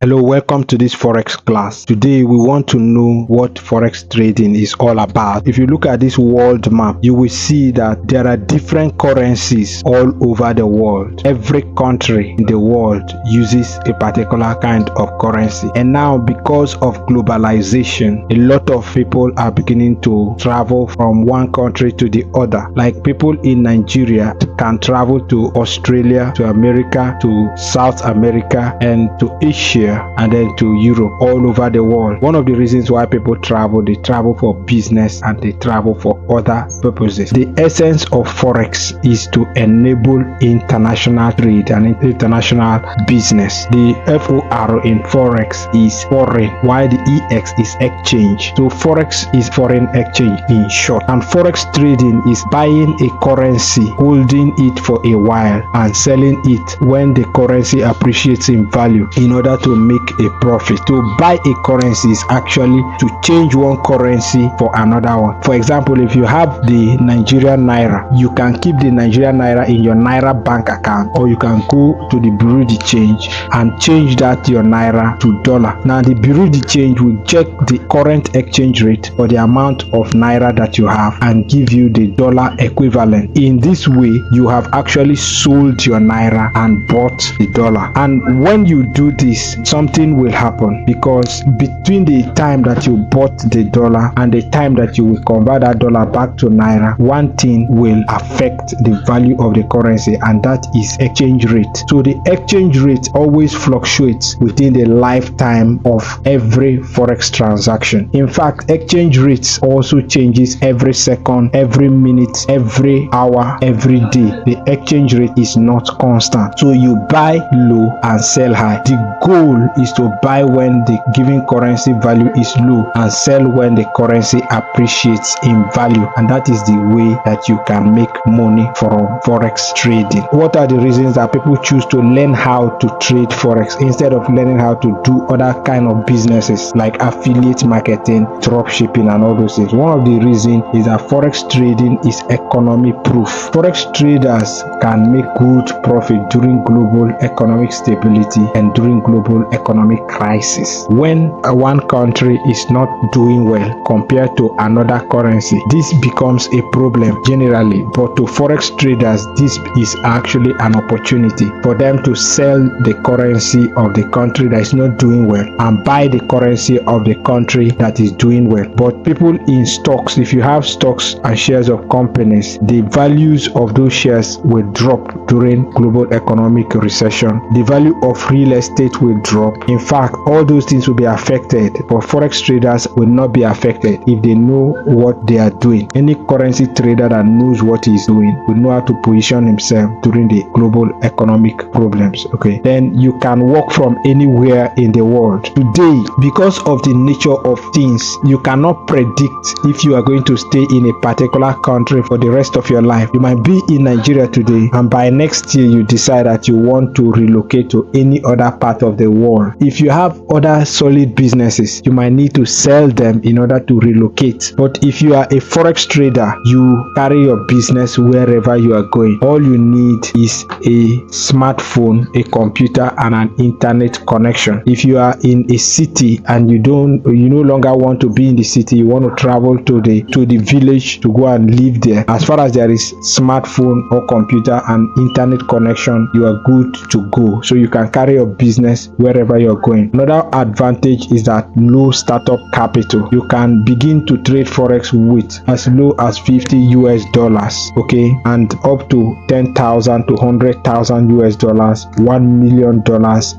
Hello, welcome to this Forex class. Today we want to know what Forex trading is all about. If you look at this world map, you will see that there are different currencies all over the world. Every country in the world uses a particular kind of currency. And now because of globalization, a lot of people are beginning to travel from one country to the other. Like people in Nigeria can travel to Australia, to America, to South America, and to Asia, and then to Europe, all over the world. One of the reasons why people travel, they travel for business and they travel for other purposes. The essence of Forex is to enable international trade and international business. The FOR in Forex is foreign, while the EX is exchange. So Forex is foreign exchange in short. And Forex trading is buying a currency, holding it for a while, and selling it when the currency appreciates in value in order to make a profit. To buy a currency is actually to change one currency for another one. For example, if you have the Nigerian Naira, you can keep the Nigerian Naira in your Naira bank account, or you can go to the Bureau de Change and change that your Naira to dollar. Now the Bureau de Change will check the current exchange rate or the amount of Naira that you have and give you the dollar equivalent. In this way, you have actually sold your Naira and bought the dollar. And when you do this, something will happen, because between the time that you bought the dollar and the time that you will convert that dollar back to Naira, one thing will affect the value of the currency, and that is exchange rate. So the exchange rate always fluctuates within the lifetime of every Forex transaction. In fact, exchange rates also changes every second, every minute, every hour, every day. The exchange rate is not constant. So you buy low and sell high. The goal is to buy when the given currency value is low and sell when the currency appreciates in value, and that is the way that you can make money from Forex trading. What are the reasons that people choose to learn how to trade Forex instead of learning how to do other kind of businesses like affiliate marketing, drop shipping, and all those things? One of the reasons is that Forex trading is economy proof. Forex traders can make good profit during global economic stability and during global economic crisis. When one country is not doing well compared to another currency, this becomes a problem generally, but to Forex traders, this is actually an opportunity for them to sell the currency of the country that is not doing well and buy the currency of the country that is doing well. But people in stocks, if you have stocks and shares of companies, the values of those shares will drop during global economic recession. The value of real estate will drop. In fact, all those things will be affected, but Forex traders will not be affected if they know what they are doing. Any currency trader that knows what he is doing will know how to position himself during the global economic problems. Okay, then you can work from anywhere in the world. Today, because of the nature of things, you cannot predict if you are going to stay in a particular country for the rest of your life. You might be in Nigeria today, and by next year you decide that you want to relocate to any other part of the world. If you have other solid businesses, you might need to sell them in order to relocate. But if you are a Forex trader, you carry your business wherever you are going. All you need is a smartphone, a computer, and an internet connection. If you are in a city and you no longer want to be in the city, you want to travel to the village to go and live there, as far as there is smartphone or computer and internet connection, you are good to go. So you can carry your business wherever you're going. Another advantage is that low startup capital. You can begin to trade Forex with as low as $50, okay, and up to 10,000 to 100,000 US dollars, $1 million,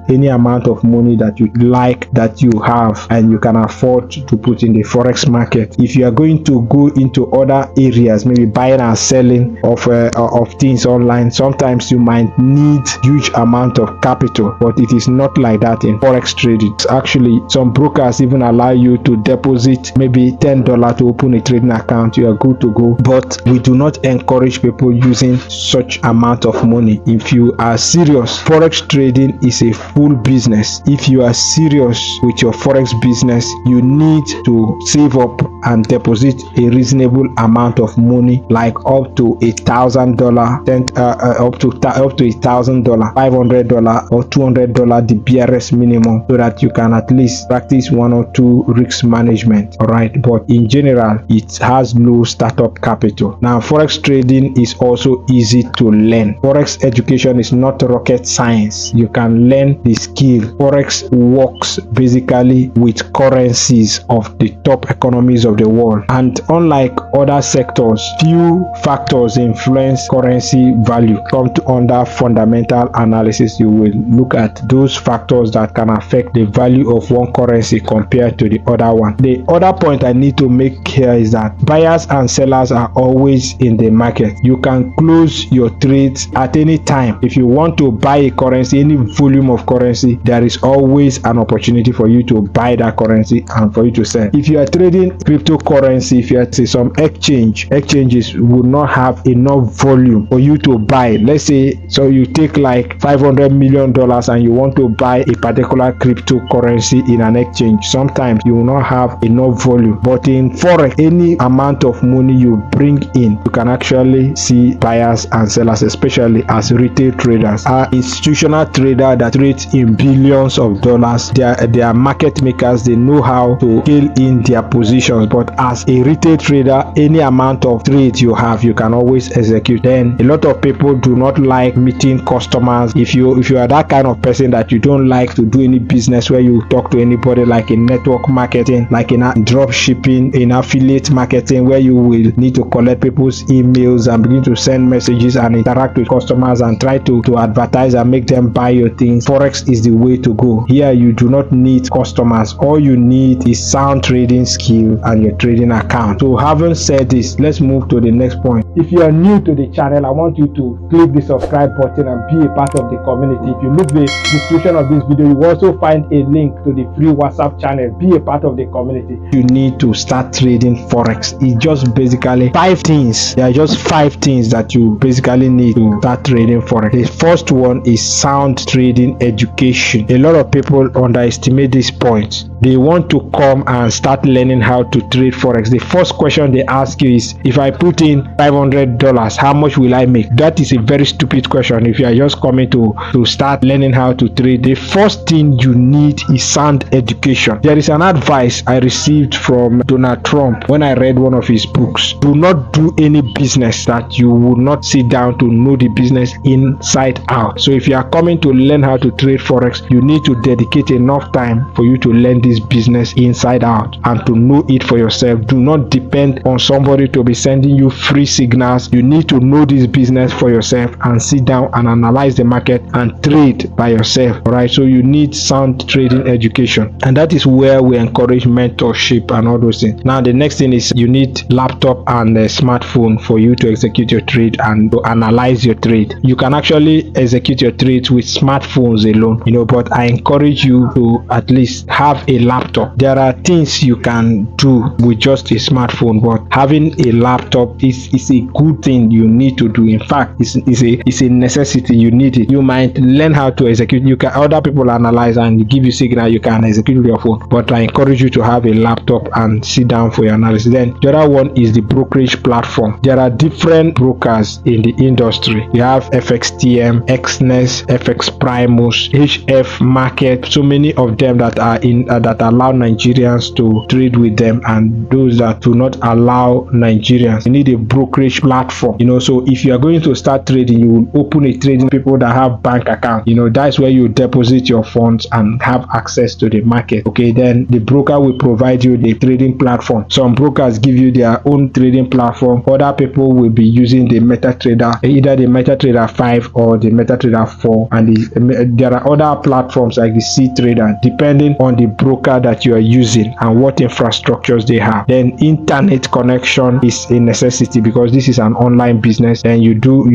any amount of money that you like, that you have and you can afford to put in the Forex market. If you are going to go into other areas, maybe buying and selling of things online, sometimes you might need huge amount of capital, but it is not like that in Forex trading. Actually, some brokers even allow you to deposit maybe $10 to open a trading account. You are good to go, but we do not encourage people using such amount of money. If you are serious, Forex trading is a full business. If you are serious with your Forex business, you need to save up and deposit a reasonable amount of money, like up to $1,000, up to $1,000, $500 or $200, the barest minimum so that you can at least practice 1 or 2 risk management. All right, but in general it has low startup capital. Now forex trading is also easy to learn. Forex education is not rocket science. You can learn the skill. Forex works basically with currencies of the top economies of the world, and unlike other sectors, few factors influence currency value. Come to under fundamental analysis, you will look at those factors that can affect the value of one currency compared to the other one. The other point I need to make here is that buyers and sellers are always in the market. You can close your trades at any time. If you want to buy a currency, any volume of currency, there is always an opportunity for you to buy that currency and for you to sell. If you are trading cryptocurrency, if you are to some exchanges will not have enough volume for you to buy. Let's say so you take like $500 million and you want to buy a particular cryptocurrency in an exchange. Sometimes you will not have enough volume, but in forex, any amount of money you bring in, you can actually see buyers and sellers, especially as retail traders. Our institutional trader that trades in billions of dollars, they are market makers. They know how to scale in their positions, but as a retail trader, any amount of trades you have, you can always execute. Then a lot of people do not like meeting customers. If you are that kind of person that you don't like to do any business where you talk to anybody, like in network marketing, like in drop shipping, in affiliate marketing, where you will need to collect people's emails and begin to send messages and interact with customers and try to advertise and make them buy your things, forex is the way to go. Here you do not need customers. All you need is sound trading skill and your trading account. So having said this, let's move to the next point. If you are new to the channel, I want you to click the subscribe button and be a part of the community. If you look the description of this video, you will also find a link to the free WhatsApp channel. Be a part of the community. You need to start trading forex. It's just basically 5 things. There are just 5 things that you basically need to start trading forex. The first one is sound trading education. A lot of people underestimate this point. They want to come and start learning how to trade forex. The first question they ask you is, if I put in $500, how much will I make? That is a very stupid question. If you are just coming to start learning how to trade, the first thing you need is sound education. There is an advice I received from Donald Trump when I read one of his books. Do not do any business that you will not sit down to know the business inside out. So if you are coming to learn how to trade forex, you need to dedicate enough time for you to learn this business inside out and to know it for yourself. Do not depend on somebody to be sending you free signals. You need to know this business for yourself and sit down and analyze the market and trade by yourself. All right, so you need sound trading education, and that is where we encourage mentorship and all those things. Now the next thing is you need laptop and a smartphone for you to execute your trade and to analyze your trade. You can actually execute your trades with smartphones alone, but I encourage you to at least have a laptop. There are things you can do with just a smartphone, but having a laptop is a good thing you need to do. In fact, it's a necessity. You need it. You might learn how to execute. You can other people analyze and give you signal. You can execute with your phone, but I encourage you to have a laptop and sit down for your analysis. Then the other one is the brokerage platform. There are different brokers in the industry. You have FXTM, XNES, FX Primus, HF Market. So many of them that are in that allow Nigerians to trade with them, and those that do not allow Nigerians. You need a brokerage platform. So if you are going to start trading, you will open a trading people that have bank account. That's where you deposit your funds and have access to the market. Okay, then the broker will provide you the trading platform. Some brokers give you their own trading platform. Other people will be using the MetaTrader, either the MetaTrader 5 or the MetaTrader 4, and there are other platforms like the C Trader, depending on the broker that you are using and what infrastructures they have. Then internet connection is a necessity because this is an online business, and you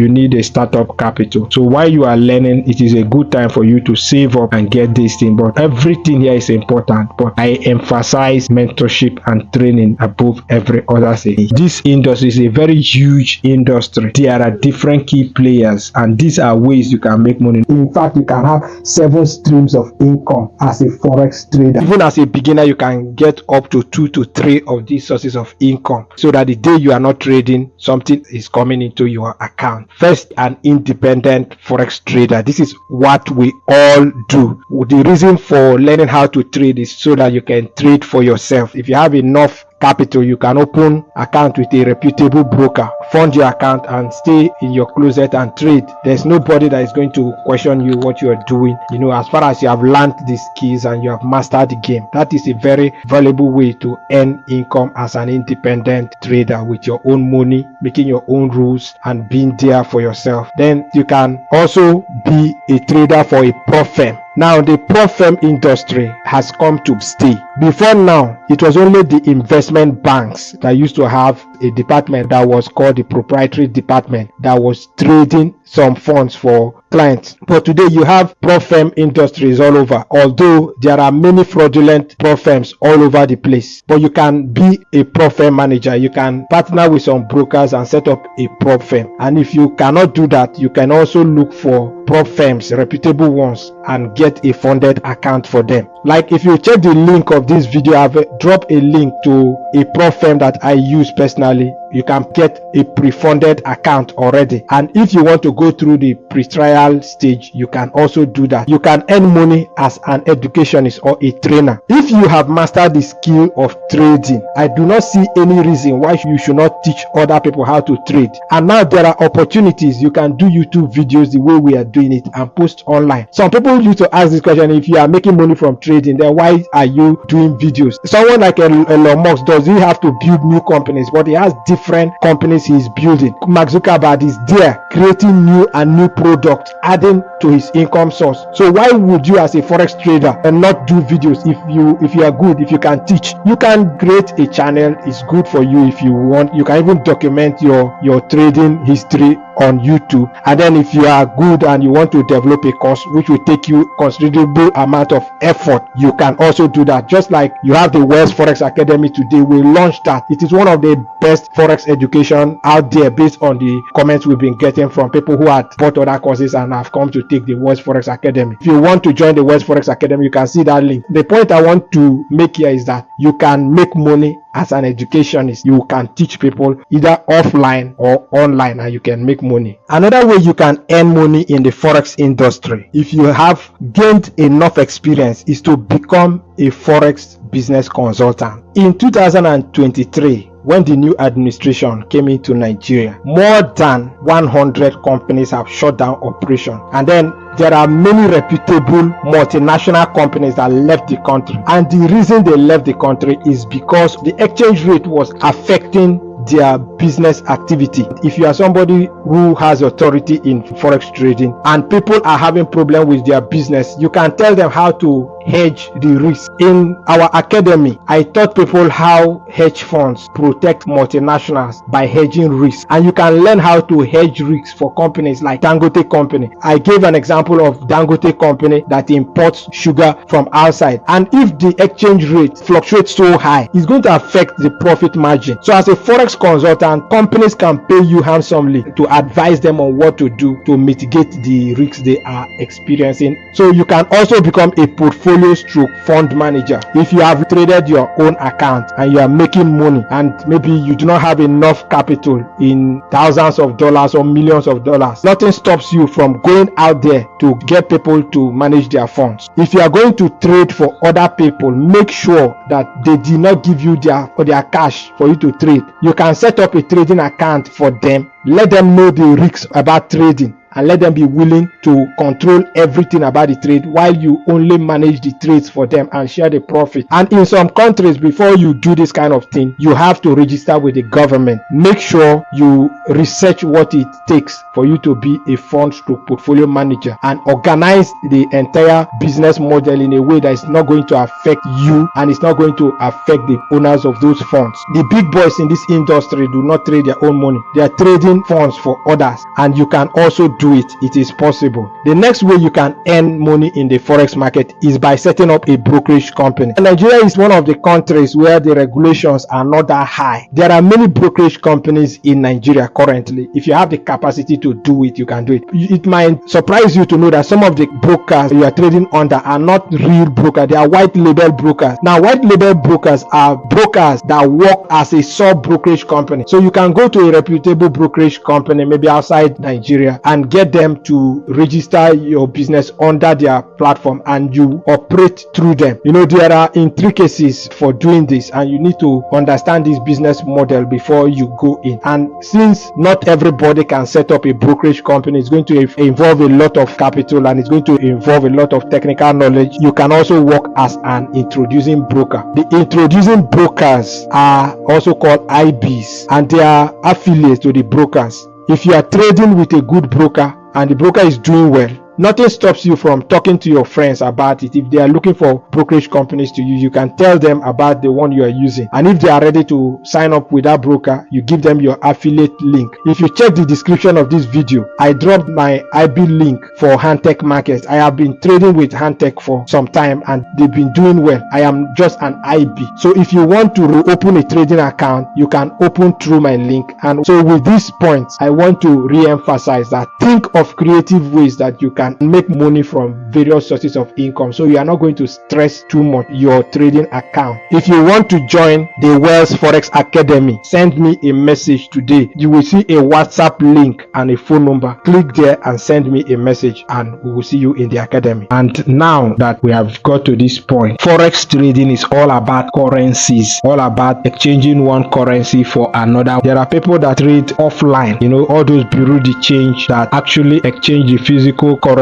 need a startup capital. So while you are learning, it is a good time for you to save up and get this thing. But everything here is important, but I emphasize mentorship and training above every other thing. This industry is a very huge industry. There are different key players, and these are ways you can make money. In fact, you can have 7 streams of income as a forex trader. Even as a beginner, you can get up to 2 to 3 of these sources of income, so that the day you are not trading, something is coming into your account. First, an independent forex trader. This is what we all do. The reason for learning how to trade is so that you can trade for yourself. If you have enough capital, you can open account with a reputable broker, fund your account, and stay in your closet and trade. There's nobody that is going to question you what you are doing, as far as you have learned the skills and you have mastered the game. That is a very valuable way to earn income as an independent trader, with your own money, making your own rules and being there for yourself. Then you can also be a trader for a prop firm. Now, the prop firm industry has come to stay. Before now, it was only the investment banks that used to have a department that was called the proprietary department that was trading some funds for clients. But today you have prop firm industries all over, although there are many fraudulent prop firms all over the place. But you can be a prop firm manager. You can partner with some brokers and set up a prop firm. And if you cannot do that, you can also look for prop firms, reputable ones, and get a funded account for them. Like if you check the link of this video, I've dropped a link to a prop firm that I use personally. You can get a pre-funded account already, and if you want to go through the pre-trial stage, you can also do that. You can earn money as an educationist or a trainer. If you have mastered the skill of trading, I do not see any reason why you should not teach other people how to trade. And now there are opportunities. You can do YouTube videos the way we are doing it and post online. Some people used to ask this question: if you are making money from trading, then why are you doing videos? Someone like Elon Musk, does he have to build new companies? But he has different companies he's building. Mark Zuckerberg is there creating new products, adding to his income source. So why would you, as a forex trader, and not do videos? If you are good, if you can teach, you can create a channel. It's good for you. If you want, you can even document your trading history on YouTube. And then if you are good and you want to develop a course which will take you considerable amount of effort, you can also do that. Just like you have the Weldds Forex Academy today, we launched that. It is one of the best forex education out there, based on the comments we've been getting from people who had bought other courses and have come to take the Weldds Forex Academy. If you want to join the Weldds Forex Academy, you can see that link. The point I want to make here is that you can make money as an educationist. You can teach people either offline or online, and you can make money. Another way you can earn money in the forex industry, if you have gained enough experience, is to become a forex business consultant. In 2023, when the new administration came into Nigeria, more than 100 companies have shut down operation, and then there are many reputable multinational companies that left the country. And the reason they left the country is because the exchange rate was affecting their business activity. If you are somebody who has authority in forex trading and people are having problem with their business, you can tell them how to hedge the risk. In our academy, I taught people how hedge funds protect multinationals by hedging risk, and you can learn how to hedge risks for companies like Dangote company. I gave an example of Dangote company that imports sugar from outside, and if the exchange rate fluctuates so high, it's going to affect the profit margin. So as a forex consultant, companies can pay you handsomely to advise them on what to do to mitigate the risks they are experiencing. So you can also become a portfolio stroke fund manager. If you have traded your own account and you are making money, and maybe you do not have enough capital in thousands of dollars or millions of dollars, nothing stops you from going out there to get people to manage their funds. If you are going to trade for other people, make sure that they did not give you their cash for you to trade. You can set up a trading account for them, let them know the risks about trading, and let them be willing to control everything about the trade, while you only manage the trades for them and share the profit. And in some countries, before you do this kind of thing, you have to register with the government. Make sure you research what it takes for you to be a fund stroke portfolio manager, and organize the entire business model in a way that is not going to affect you and it's not going to affect the owners of those funds. The big boys in this industry do not trade their own money. They are trading funds for others, and you can also do do it. It is possible. The next way you can earn money in the forex market is by setting up a brokerage company. And Nigeria is one of the countries where the regulations are not that high. There are many brokerage companies in Nigeria currently. If you have the capacity to do it, you can do it. It might surprise you to know that some of the brokers you are trading under are not real brokers. They are white label brokers. Now, white label brokers are brokers that work as a sub brokerage company. So you can go to a reputable brokerage company, maybe outside Nigeria, and get them to register your business under their platform, and you operate through them. You know, there are intricacies for doing this, and you need to understand this business model before you go in. And since not everybody can set up a brokerage company, it's going to involve a lot of capital, and it's going to involve a lot of technical knowledge. You can also work as an introducing broker. The introducing brokers are also called IBs, and they are affiliates to the brokers. If you are trading with a good broker and the broker is doing well, nothing stops you from talking to your friends about it. If they are looking for brokerage companies to use, you can tell them about the one you are using. And if they are ready to sign up with that broker, you give them your affiliate link. If you check the description of this video, I dropped my IB link for Hantec Markets. I have been trading with Hantec for some time and they've been doing well. I am just an IB. So if you want to open a trading account, you can open through my link. And so with these points, I want to re-emphasize that think of creative ways that you can make money from various sources of income, so you are not going to stress too much your trading account. If you want to join the Weldds Forex Academy, send me a message today. You will see a WhatsApp link and a phone number. Click there and send me a message, and we will see you in the academy. And now that we have got to this point, forex trading is all about currencies, all about exchanging one currency for another. There are people that trade offline, you know, all those bureau de change that actually exchange the physical currency.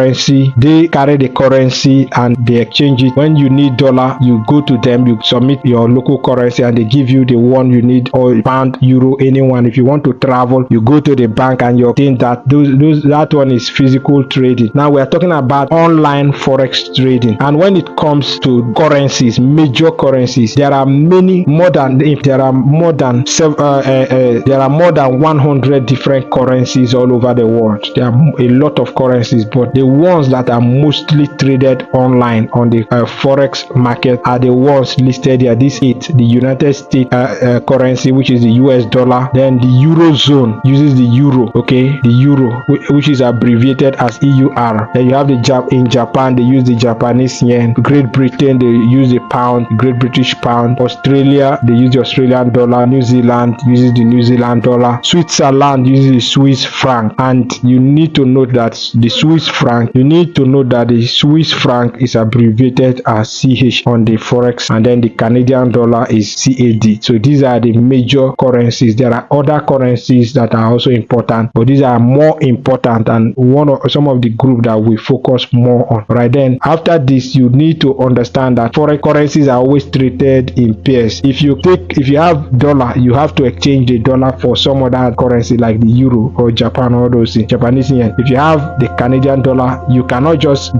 They carry the currency and they exchange it. When you need dollar, you go to them, you submit your local currency and they give you the one you need, or pound, euro, anyone. If you want to travel, you go to the bank and you obtain that. That one is physical trading. Now we are talking about online forex trading. And when it comes to currencies, major currencies, there are many, more than 100 different currencies all over the world. There are a lot of currencies, but the ones that are mostly traded online on the forex market are the ones listed here. These 8: the United States currency, which is the US dollar. Then the Eurozone uses the euro, okay, the euro, which is abbreviated as EUR. Then you have in Japan, they use the Japanese yen. Great Britain, they use the pound, Great British pound. Australia, they use the Australian dollar. New Zealand uses the New Zealand dollar. Switzerland uses the Swiss franc. And you need to note that the Swiss franc is abbreviated as CH on the forex, and then the Canadian dollar is CAD. So these are the major currencies. There are other currencies that are also important, but these are more important and some of the group that we focus more on. Right, then after this, you need to understand that foreign currencies are always traded in pairs. If you have dollar, you have to exchange the dollar for some other currency like the euro or Japan or those Japanese yen. If you have the Canadian dollar, you cannot just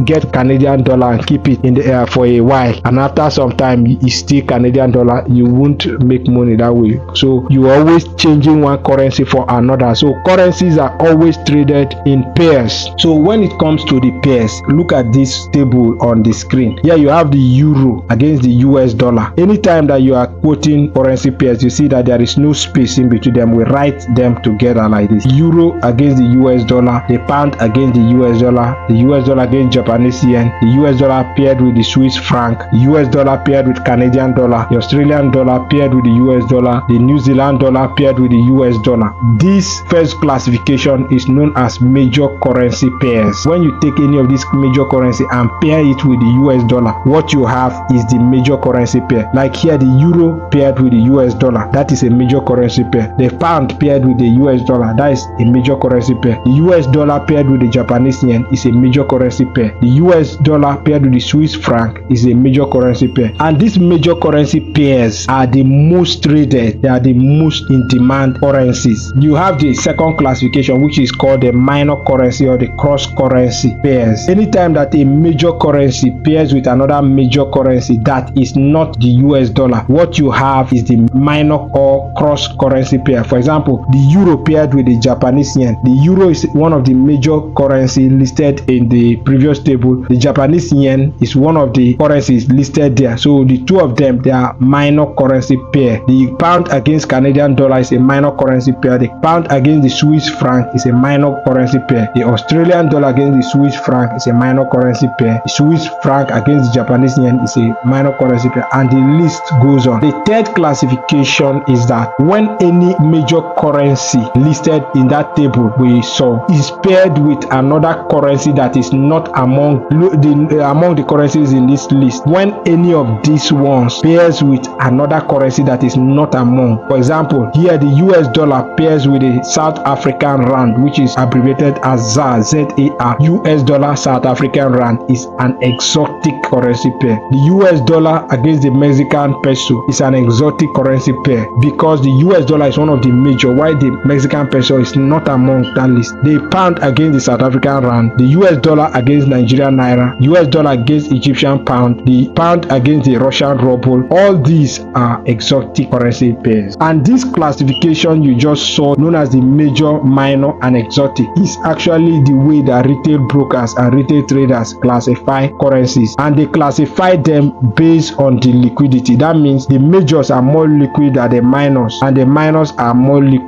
get Canadian dollar and keep it in the air for a while, and after some time it's still Canadian dollar. You won't make money that way. So you are always changing one currency for another. So currencies are always traded in pairs. So when it comes to the pairs, look at this table on the screen. Here you have the euro against the US dollar. Anytime that you are quoting currency pairs, you see that there is no space in between them. We write them together like this: euro against the US dollar, the pound against the US dollar, the US dollar against Japanese yen, the US dollar paired with the Swiss franc, the US dollar paired with Canadian dollar, the Australian dollar paired with the US dollar, the New Zealand dollar paired with the US dollar. This first classification is known as major currency pairs. When you take any of these major currency and pair it with the US dollar, what you have is the major currency pair. Like here, the euro paired with the US dollar, that is a major currency pair. The pound paired with the US dollar, that is a major currency pair. The US dollar paired with the Japanese Japanese yen is a major currency pair. The US dollar paired with the Swiss franc is a major currency pair. And these major currency pairs are the most traded, they are the most in demand currencies. You have the second classification, which is called the minor currency or the cross currency pairs. Anytime that a major currency pairs with another major currency that is not the US dollar, what you have is the minor or cross currency pair. For example, the euro paired with the Japanese yen. The euro is one of the major currency listed in the previous table. The Japanese yen is one of the currencies listed there. So the two of them, they are minor currency pair. The pound against Canadian dollar is a minor currency pair. The pound against the Swiss franc is a minor currency pair. The Australian dollar against the Swiss franc is a minor currency pair. The Swiss franc against the Japanese yen is a minor currency pair, and the list goes on. The third classification is that when any major currency listed in that table we saw is paired with another currency that is not among the currencies in this list, when any of these ones pairs with another currency that is not among, for example, here the US dollar pairs with the South African rand, which is abbreviated as ZAR, Z-A-R. US dollar South African rand is an exotic currency pair. The US dollar against the Mexican peso is an exotic currency pair because the US dollar is one of the major, while the Mexican peso is not among that list. The pound against the South African rand, the US dollar against Nigerian naira, US dollar against Egyptian pound, the pound against the Russian ruble, all these are exotic currency pairs. And this classification you just saw, known as the major, minor, and exotic, is actually the way that retail brokers and retail traders classify currencies, and they classify them based on the liquidity. That means the majors are more liquid than the minors, and the minors are more liquid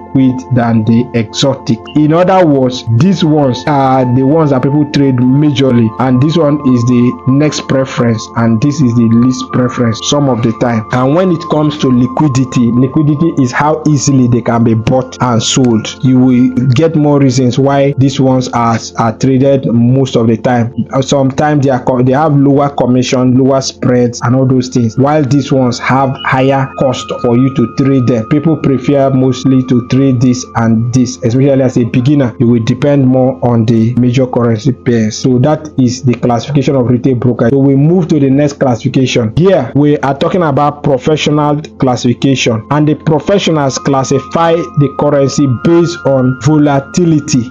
than the exotic. In other words, these ones are the ones that people trade majorly, and this one is the next preference, and this is the least preference some of the time. And when it comes to liquidity is how easily they can be bought and sold. You will get more reasons why these ones are traded most of the time. Sometimes they have lower commission, lower spreads, and all those things, while these ones have higher cost for you to trade them. People prefer mostly to trade this and this, especially as a beginner. It will depend more on the major currency pairs. So that is the classification of retail broker. So we move to the next classification. Here we are talking about professional classification, and the professionals classify the currency based on volatility.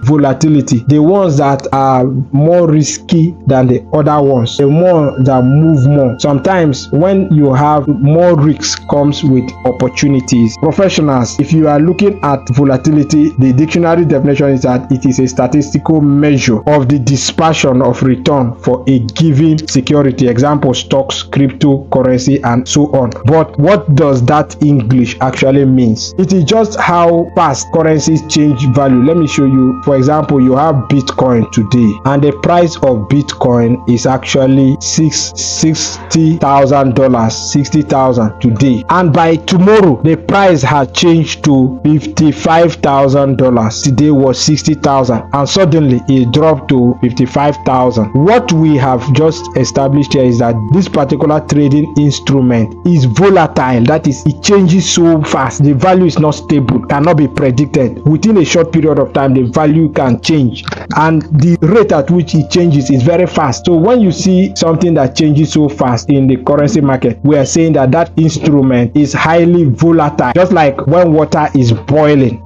The ones that are more risky than the other ones, the more that move more. Sometimes when you have more risks comes with opportunities. Professionals, if you are looking at volatility, the dictionary definition is that it is a statistical measure of the dispersion of return for a given security. Example, stocks, cryptocurrency, and so on. But what does that English actually means? It is just how fast currencies change value. Let me show you. For example, you have Bitcoin today, and the price of Bitcoin is actually $60,000, 60,000 today, and by tomorrow the price has changed to $55,000. Today was 60,000, and suddenly it dropped to 55,000. What we have just established here is that this particular trading instrument is volatile. That is, it changes so fast. The value is not stable, cannot be predicted. Within a short period of time, the value can change, and the rate at which it changes is very fast. So when you see something that changes so fast in the currency market, we are saying that that instrument is highly volatile. Just like when water is boiling,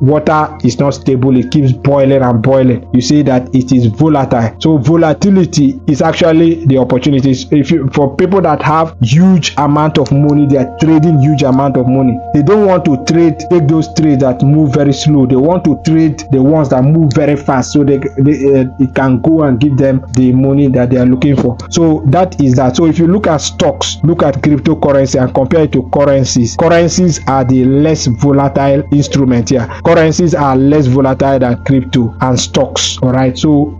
water is not stable, it keeps boiling and boiling. You say that it is volatile. So volatility is actually the opportunities. For people that have huge amount of money, they are trading huge amount of money. They don't want to take those trades that move very slow. They want to trade the ones that move very fast, so it can go and give them the money that they are looking for. So that is that. So if you look at stocks, look at cryptocurrency, and compare it to currencies are the less volatile instrument here. Currencies are less volatile than crypto and stocks. All right. So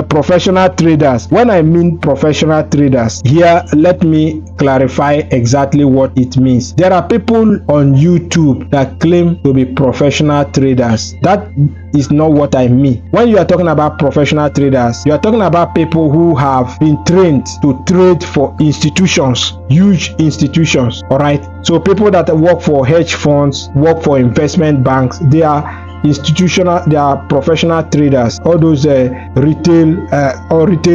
professional traders. When I mean professional traders here, let me clarify exactly what it means. There are people on YouTube that claim to be professional traders. That is not what I mean. When you are talking about professional traders, you are talking about people who have been trained to trade for institutions, huge institutions. All right. So people that work for hedge funds, work for investment banks, they are institutional, they are professional traders, all those retail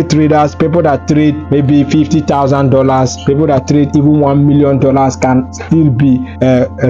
traders, people that trade maybe $50,000, people that trade even $1 million can still be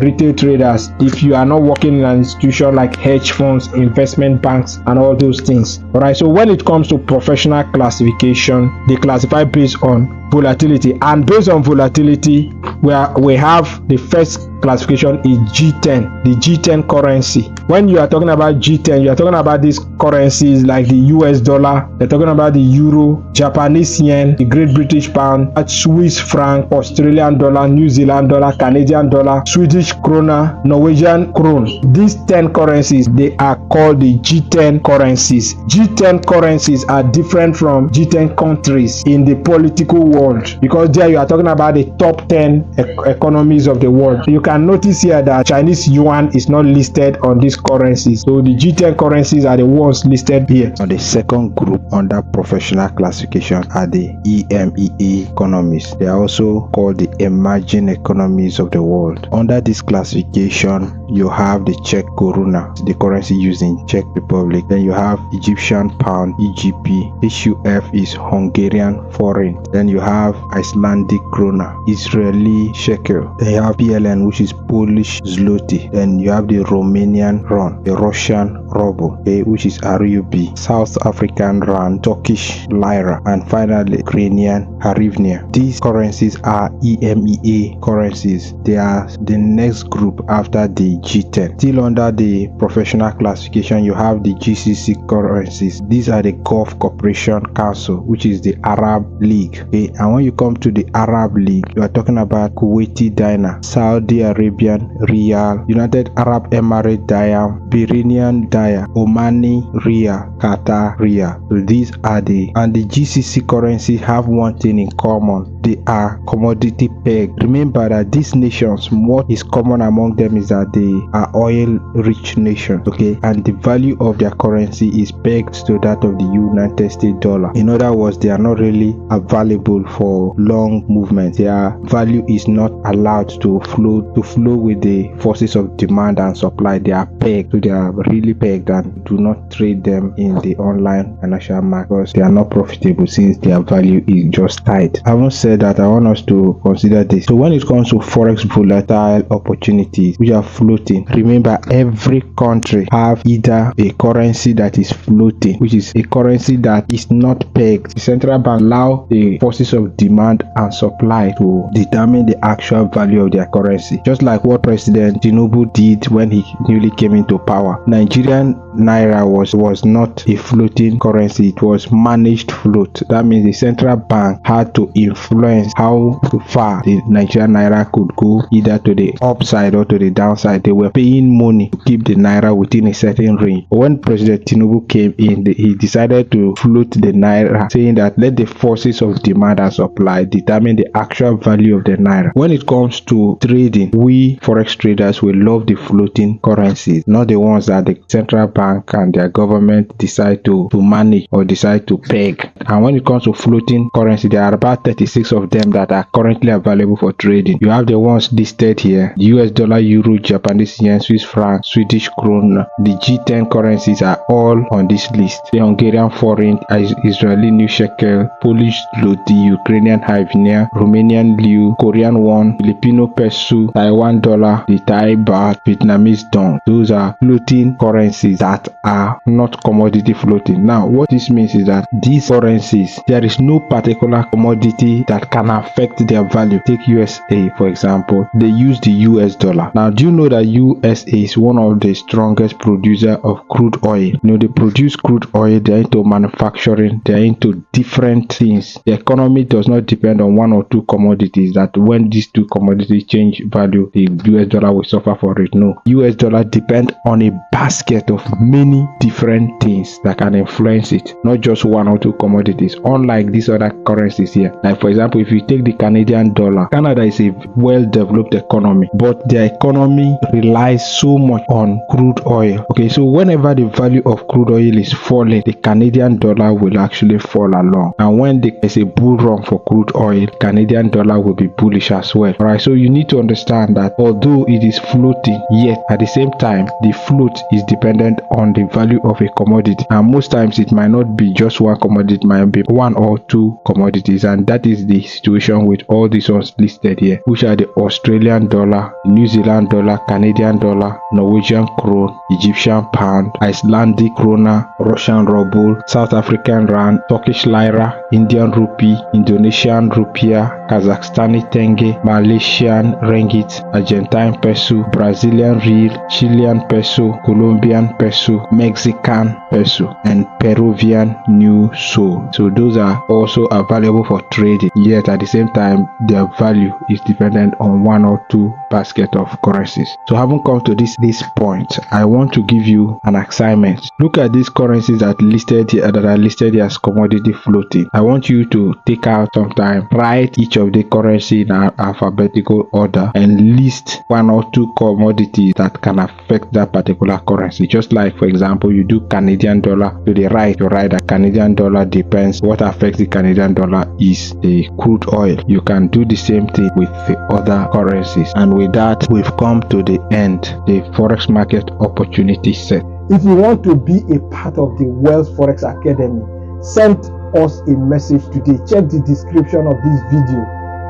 retail traders if you are not working in an institution like hedge funds, investment banks, and all those things. All right, so when it comes to professional classification, they classify based on volatility, and based on volatility we have the first classification is G10, the G10 currency. When you are talking about G10, you are talking about these currencies like the US dollar, you're talking about the euro, Japanese yen, the Great British pound, Swiss franc, Australian dollar, New Zealand dollar, Canadian dollar, Swedish krona, Norwegian krone. These 10 currencies, they are called the G10 currencies. G10 currencies are different from G10 countries in the political world, because there you are talking about the top 10 economies of the world. You can notice here that Chinese yuan is not listed on these currencies, so the G10 currencies are the ones listed here. On the second group under professional classification are the EMEA economies. They are also called the emerging economies of the world. Under this classification, you have the Czech koruna, the currency used in Czech Republic. Then you have Egyptian pound, EGP. HUF is Hungarian forint. Then you have Icelandic krona, Israeli shekel. Then you have PLN, which is Polish zloty. Then you have the Romanian RON, the Russian ruble, which is RUB, South African rand, Turkish lira, and finally Ukrainian hryvnia. These currencies are EMEA currencies. They are the next group after the G10. Still under the professional classification, you have the GCC currencies. These are the Gulf Cooperation Council, which is the Arab League. And when you come to the Arab League, you are talking about Kuwaiti dinar, Saudi Arabian riyal, United Arab Emirates dirham, Bahrainian dinar, Omani riyal, Qatar riyal. So these are and the GCC currency have one thing in common. They are commodity pegged. Remember that these nations, what is common among them is that they are oil-rich nations, okay, and the value of their currency is pegged to that of the United States dollar. In other words, they are not really available for long movement. Their value is not allowed to flow with the forces of demand and supply. They are pegged, so they are really pegged, and do not trade them in the online financial market because they are not profitable since their value is just tight. Having said that, I want us to consider this. So when it comes to forex volatile opportunities which are floating, remember every country have either a currency that is floating, which is a currency that is not pegged. The central bank allow the forces of demand and supply to determine the actual value of their currency, just like what President Tinubu did when he newly came into power. Nigerian naira was not a floating currency, it was managed float. That means the central bank had to influence how far the Nigerian naira could go, either to the upside or to the downside. They were paying money to keep the naira within a certain range. But when President Tinubu came in, he decided to float the naira, saying that let the forces of demand and supply determine the actual value of the naira. When it comes to trading, we forex traders will love the floating currencies, not the ones that the central bank and their government decide to manage or decide to peg. And when it comes to floating currency, there are about 36 of them that are currently available for trading. You have the ones listed here: the US dollar, euro, Japanese yen, Swiss franc, Swedish krona. The G10 currencies are all on this list: the Hungarian forint, Israeli new shekel, Polish zloty, Ukrainian hryvnia, Romanian leu, Korean won, Filipino peso, Taiwan dollar, the Thai baht, Vietnamese dong. Those are floating currencies that are not commodity floating. Now, what this means is that these currencies, there is no particular commodity that can affect their value. Take USA for example, they use the US dollar. Now, do you know that USA is one of the strongest producer of crude oil? They produce crude oil, they're into manufacturing, they're into different things. The economy does not depend on one or two commodities, that when these two commodities change value, the US dollar will suffer for it. No, US dollar depend on a basket of many different things that can influence it, not just one or two commodities, unlike these other currencies here. Like for example, example, if you take the Canadian dollar, Canada is a well-developed economy, but their economy relies so much on crude oil. Okay, so whenever the value of crude oil is falling, the Canadian dollar will actually fall along. And when there's a bull run for crude oil, Canadian dollar will be bullish as well. Alright, so you need to understand that although it is floating, yet at the same time, the float is dependent on the value of a commodity. And most times it might not be just one commodity, it might be one or two commodities. And that is the situation with all these ones listed here, which are the Australian dollar, New Zealand dollar, Canadian dollar, Norwegian krone, Egyptian pound, Icelandic krona, Russian ruble, South African rand, Turkish lira, Indian rupee, Indonesian rupiah, Kazakhstani tenge, Malaysian ringgit, Argentine peso, Brazilian real, Chilean peso, Colombian peso, Mexican peso, and Peruvian new sol. So those are also available for trading, yet at the same time their value is dependent on one or two basket of currencies. So having come to this point, I want to give you an assignment. Look at these currencies that are listed here as commodity floating. I want you to take out some time, write each of the currency in alphabetical order, and list one or two commodities that can affect that particular currency. Just like, for example, you do Canadian dollar, to the right, you write that Canadian dollar depends. What affects the Canadian dollar is the crude oil. You can do the same thing with the other currencies. And with that, we've come to the end, the Forex market opportunity set. If you want to be a part of the Weldds Forex Academy, send us a message today. Check the description of this video.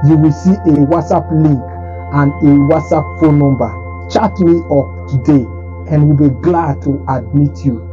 You will see a WhatsApp link and a WhatsApp phone number. Chat me up today and we'll be glad to admit you.